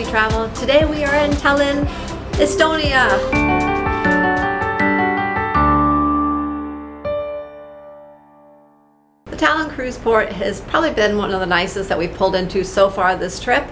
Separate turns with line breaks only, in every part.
Travel. Today we are in Tallinn, Estonia. The Tallinn cruise port has probably been one of the nicest that we've pulled into so far this trip.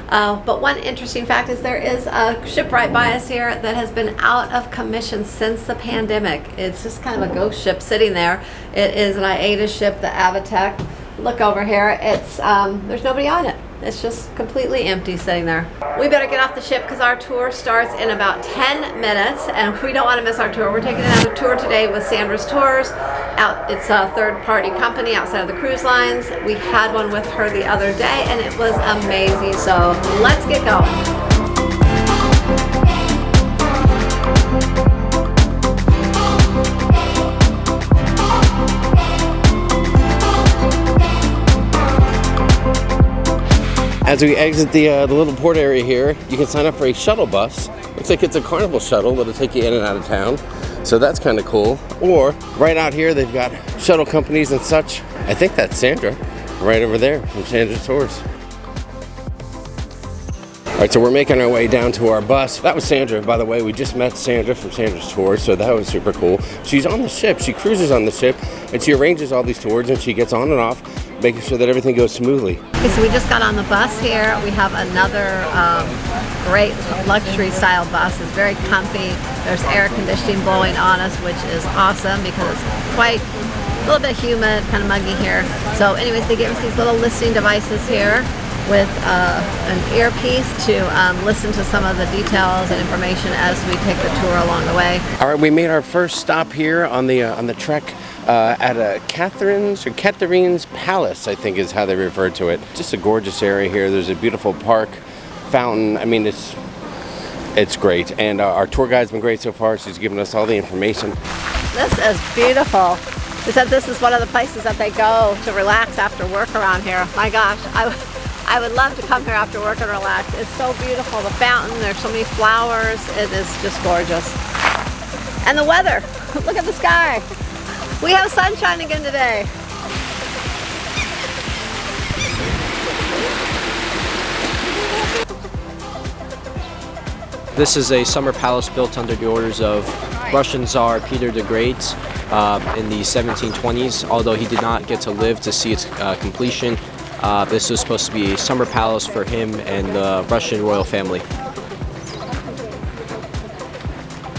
But one interesting fact is there is a ship right by us here that has been out of commission since the pandemic. It's just kind of a ghost ship sitting there. It is an AIDA ship, the Avatec. Look over here, it's there's nobody on it. It's just completely empty sitting there. We better get off the ship because our tour starts in about 10 minutes and we don't want to miss our tour. We're taking another tour today with Sandra's Tours. It's a third-party company outside of the cruise lines. We had one with her the other day and it was amazing. So let's get going.
As we exit the little port area here, you can sign up for a shuttle bus. Looks like it's a Carnival shuttle that'll take you in and out of town. So that's kind of cool. Or right out here, they've got shuttle companies and such. I think that's Sandra, right over there from Sandra's Tours. All right, so we're making our way down to our bus. That was Sandra, by the way. We just met Sandra from Sandra's Tours, so that was super cool. She's on the ship. She cruises on the ship, and she arranges all these tours, and she gets on and off, making sure that everything goes smoothly.
Okay, so we just got on the bus here. We have another great luxury style bus. It's very comfy. There's air conditioning blowing on us, which is awesome because it's quite a little bit humid, kind of muggy here. So anyways, they give us these little listening devices here with an earpiece to listen to some of the details and information as we take the tour along the way.
All right, we made our first stop here on the trek at Catherine's Palace, I think is how they refer to it. Just a gorgeous area here. There's a beautiful park, fountain. I mean, it's great. And our tour guide's been great so far. She's given us all the information.
This is beautiful. They said this is one of the places that they go to relax after work around here. My gosh, I would love to come here after work and relax. It's so beautiful. The fountain, there's so many flowers. It is just gorgeous. And the weather, look at the sky. We have sunshine again today.
This is a summer palace built under the orders of Russian Tsar Peter the Great in the 1720s. Although he did not get to live to see its completion, this was supposed to be a summer palace for him and the Russian royal family.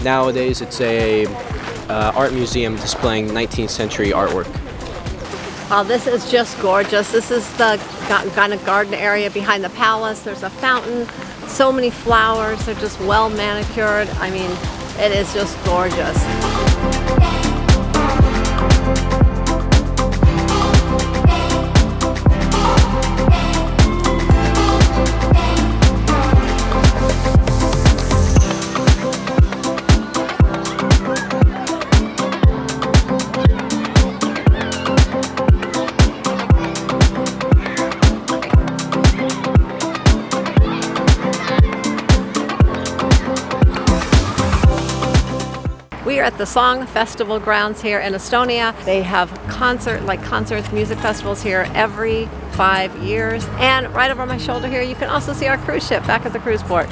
Nowadays, it's a art museum displaying 19th century artwork.
Wow, this is just gorgeous. This is the kind of garden area behind the palace. There's a fountain, so many flowers. They're just well manicured. I mean, it is just gorgeous. We are at the Song Festival grounds here in Estonia. They have concerts, music festivals here every 5 years. And right over my shoulder here, you can also see our cruise ship back at the cruise port.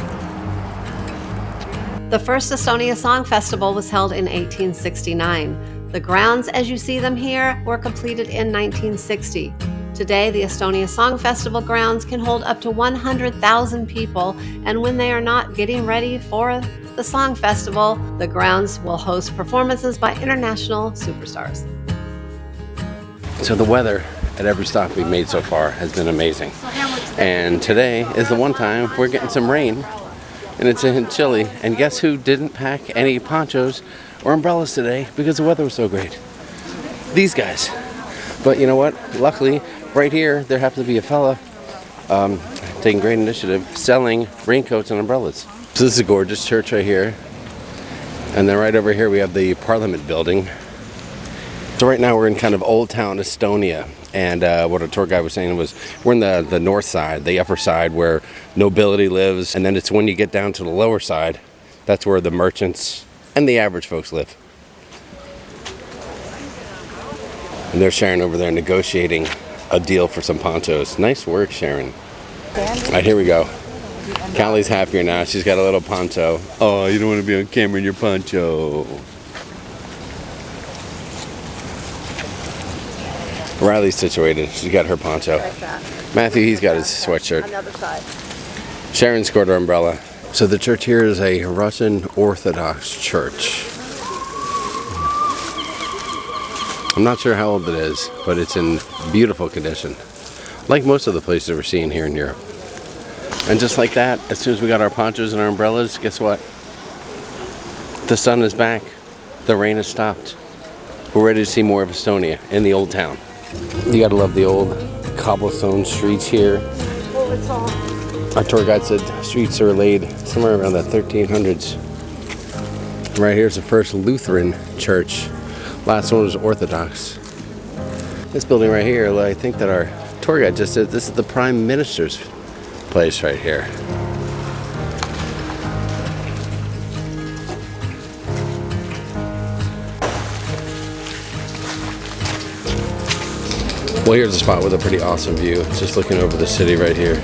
The first Estonia Song Festival was held in 1869. The grounds, as you see them here, were completed in 1960. Today, the Estonia Song Festival grounds can hold up to 100,000 people, and when they are not getting ready for the Song Festival, the grounds will host performances by international superstars.
So the weather at every stop we've made so far has been amazing. And today is the one time we're getting some rain, and it's chilly. And guess who didn't pack any ponchos or umbrellas today because the weather was so great? These guys. But you know what? Luckily, right here, there happens to be a fella taking great initiative, selling raincoats and umbrellas. So this is a gorgeous church right here. And then right over here, we have the Parliament building. So right now, we're in kind of Old Town Estonia. And what our tour guide was saying was, we're in the north side, the upper side, where nobility lives. And then it's when you get down to the lower side, that's where the merchants and the average folks live. And there's Sharon over there negotiating a deal for some ponchos. Nice work, Sharon. All right, here we go. Callie's happier now. She's got a little poncho. Oh, you don't want to be on camera in your poncho. Riley's situated. She's got her poncho.
Like that.
Matthew, he's got his sweatshirt.
On the other side.
Sharon's got her umbrella. So the church here is a Russian Orthodox church. I'm not sure how old it is, but it's in beautiful condition. Like most of the places we're seeing here in Europe. And just like that, as soon as we got our ponchos and our umbrellas, guess what? The sun is back. The rain has stopped. We're ready to see more of Estonia in the old town. You gotta love the old cobblestone streets here. Our tour guide said streets are laid somewhere around the 1300s. Right here's the first Lutheran church. Last one was Orthodox. This building right here, I think that our tour guide just said this is the Prime Minister's place right here. Well, here's a spot with a pretty awesome view. Just looking over the city right here.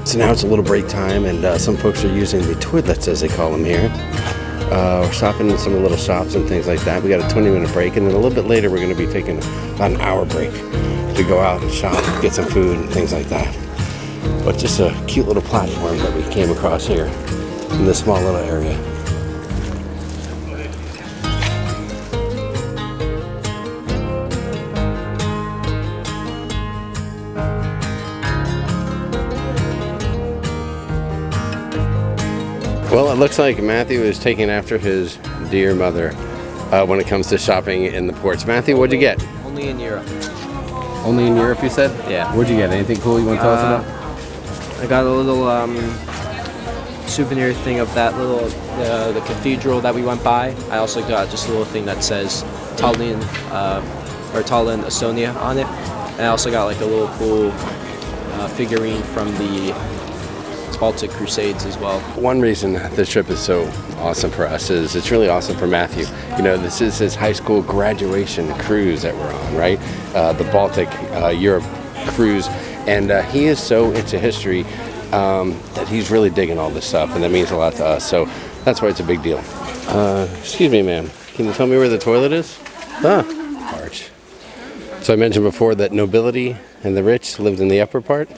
So now it's a little break time, and some folks are using the toilets, as they call them here. We're stopping in some little shops and things like that. We got a 20-minute break, and then a little bit later we're going to be taking about an hour break to go out and shop, get some food and things like that. But just a cute little platform that we came across here in this small little area. Well, it looks like Matthew is taking after his dear mother when it comes to shopping in the ports. Matthew, what'd you get?
Only in Europe.
Only in Europe, you said?
Yeah.
What'd you get? Anything cool you want to tell us about?
I got a little souvenir thing of that little the cathedral that we went by. I also got just a little thing that says Tallinn or Tallinn, Estonia on it. And I also got like a little cool figurine from the Baltic Crusades as well. One reason this trip is so awesome for us is it's really awesome for Matthew. You know, this is his high school graduation cruise that we're on, right? The Baltic Europe cruise. And he is so into history that he's really digging all this stuff, and that means a lot to us. So that's why it's a big deal. Excuse me, ma'am. Can you tell me where the toilet is? Arch. So I mentioned before that nobility and the rich lived in the upper part.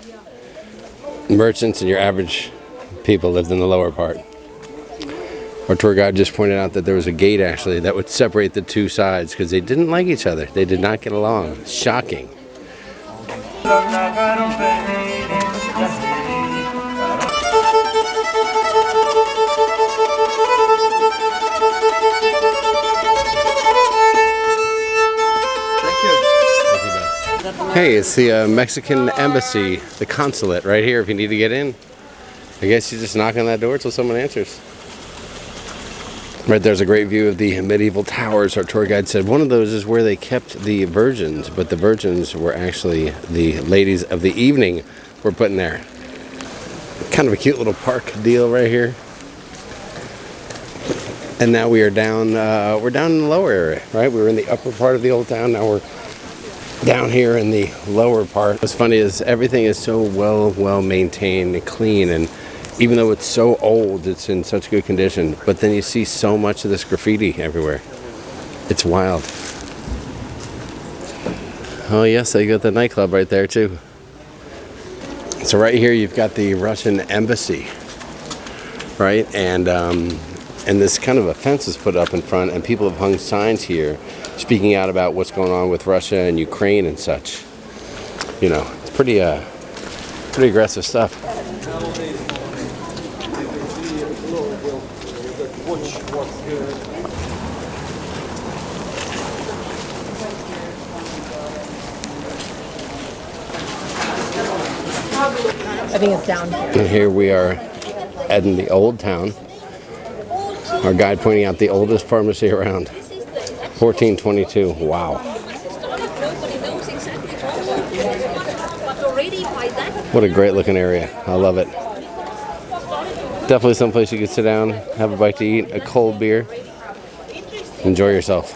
Merchants and your average people lived in the lower part. Our tour guide just pointed out that there was a gate actually that would separate the two sides because they didn't like each other. They did not get along. Shocking. Hey, it's the Mexican embassy, the consulate right here if you need to get in. I guess you just knock on that door until someone answers. Right there's a great view of the medieval towers. Our tour guide said one of those is where they kept the virgins, but the virgins were actually the ladies of the evening were put in there. Kind of a cute little park deal right here. And now we are down, we're down in the lower area, right? We were in the upper part of the old town, now we're down here in the lower part. What's funny is everything is so well maintained and clean, and even though it's so old, it's in such good condition. But then you see so much of this graffiti everywhere. It's wild. Oh yes, they got the nightclub right there too. So right here you've got the Russian embassy, right? And this kind of a fence is put up in front, and people have hung signs here speaking out about what's going on with Russia and Ukraine and such. You know, it's pretty aggressive stuff.
I think it's down here.
And here we are in the old town. Our guide pointing out the oldest pharmacy around. 1422. Wow. What a great looking area. I love it. Definitely someplace you could sit down, have a bite to eat, a cold beer. Enjoy yourself.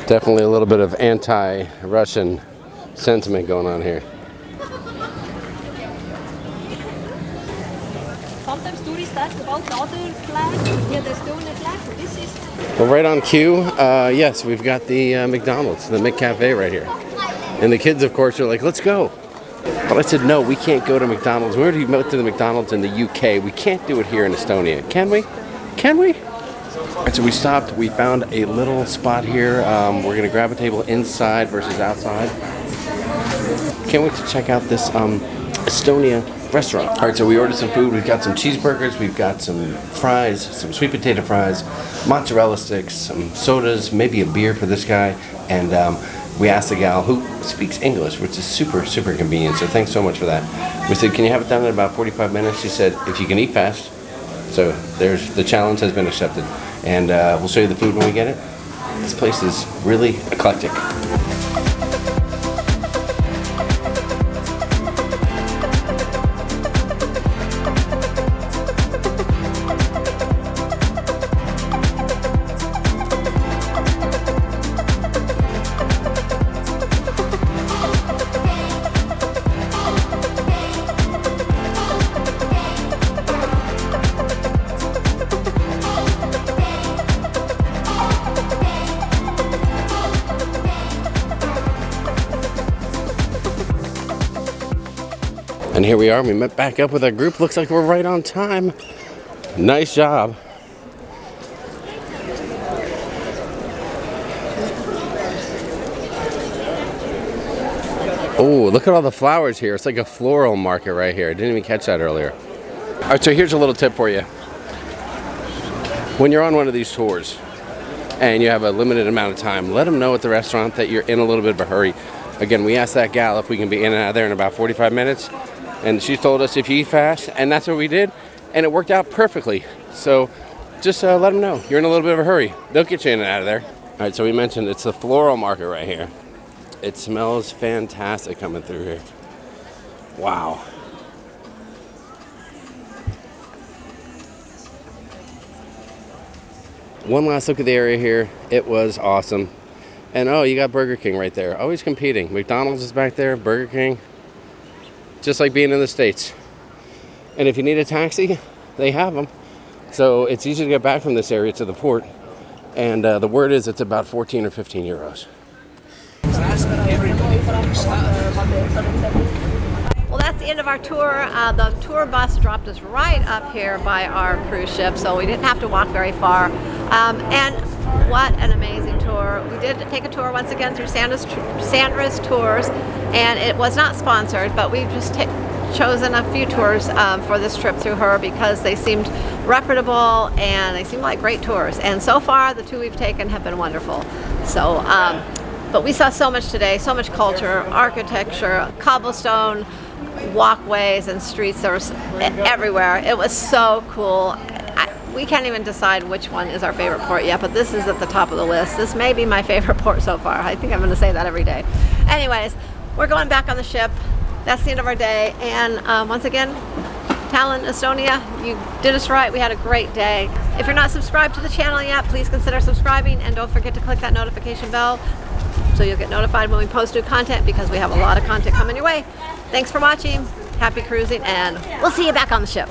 Definitely a little bit of anti-Russian sentiment going on here.
Sometimes tourists ask about the other flag, here the Estonian flag. This is...
Well, right on cue, yes, we've got the McDonald's, the McCafe right here. And the kids, of course, are like, let's go. But I said, no, we can't go to McDonald's. We already went to the McDonald's in the UK. We can't do it here in Estonia. Can we? Can we? And so we stopped. We found a little spot here. We're going to grab a table inside versus outside. Can't wait to check out this Estonia restaurant. All right, so we ordered some food. We've got some cheeseburgers. We've got some fries, some sweet potato fries, mozzarella sticks, some sodas, maybe a beer for this guy. And we asked the gal who speaks English, which is super, super convenient. So thanks so much for that. We said, can you have it done in about 45 minutes? She said, if you can eat fast. So the challenge has been accepted. And we'll show you the food when we get it. This place is really eclectic. And here we are, we met back up with our group. Looks like we're right on time. Nice job. Oh, look at all the flowers here. It's like a floral market right here. I didn't even catch that earlier. All right, so here's a little tip for you. When you're on one of these tours and you have a limited amount of time, let them know at the restaurant that you're in a little bit of a hurry. Again, we asked that gal if we can be in and out of there in about 45 minutes. And she told us if you eat fast, and that's what we did, and it worked out perfectly. So just let them know you're in a little bit of a hurry. They'll get you in and out of there. All right, so we mentioned it's the floral market right here. It smells fantastic coming through here. Wow. One last look at the area here. It was awesome. And oh, you got Burger King right there. Always competing. McDonald's is back there, Burger King. Just like being in the States. And if you need a taxi, they have them. So it's easy to get back from this area to the port. And the word is it's about 14 or 15 euros.
Well, that's the end of our tour. The tour bus dropped us right up here by our cruise ship, so we didn't have to walk very far. And what an amazing tour. We did take a tour once again through Sandra's Tours, and it was not sponsored, but we've just chosen a few tours for this trip through her because they seemed reputable and they seemed like great tours. And so far, the two we've taken have been wonderful. So, but we saw so much today, so much culture, architecture, cobblestone walkways and streets. There was everywhere. It was so cool. We can't even decide which one is our favorite port yet, but this is at the top of the list. This may be my favorite port so far. I think I'm going to say that every day. Anyways, we're going back on the ship. That's the end of our day. And once again, Tallinn, Estonia, you did us right. We had a great day. If you're not subscribed to the channel yet, please consider subscribing, and don't forget to click that notification bell so you'll get notified when we post new content, because we have a lot of content coming your way. Thanks for watching. Happy cruising, and we'll see you back on the ship.